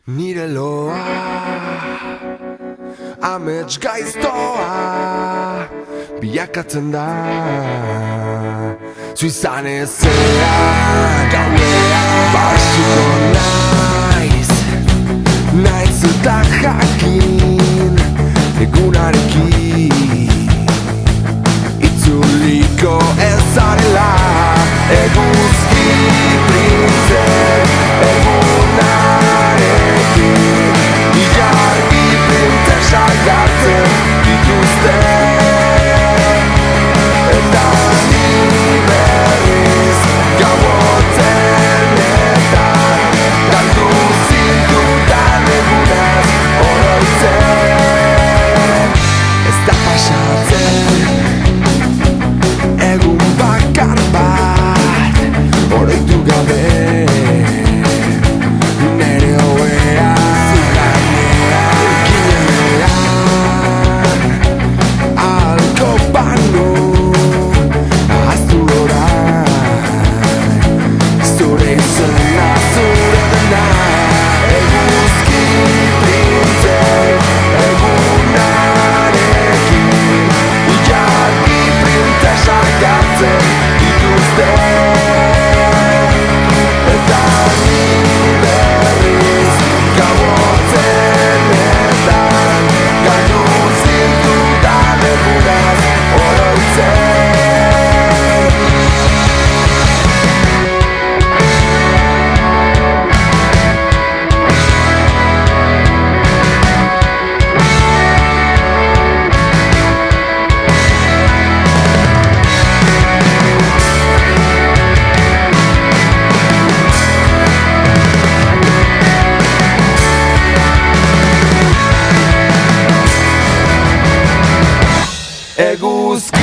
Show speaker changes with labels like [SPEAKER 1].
[SPEAKER 1] Nire loa amets gaiztoa bilakatzen da zu izan ezea gauea basiko naiz eta jakin egunarekin itzuliko ez zarela eguzki printzek egunarekin ilargi printzesak hartzen dituzte eta ni berriz gauotzenetan galdu zintutan egunaz oroitzen ez da pasatzen egun bakar bat oroitu gabe nere hoea ginean alko banu ahaztu orain zure izena zure dena eguzki printzek egunarekin ilargi printzesak hartzen dituzte eta ni berriz gauotzenetan galdu zintutan egunaz oroitzen eguzki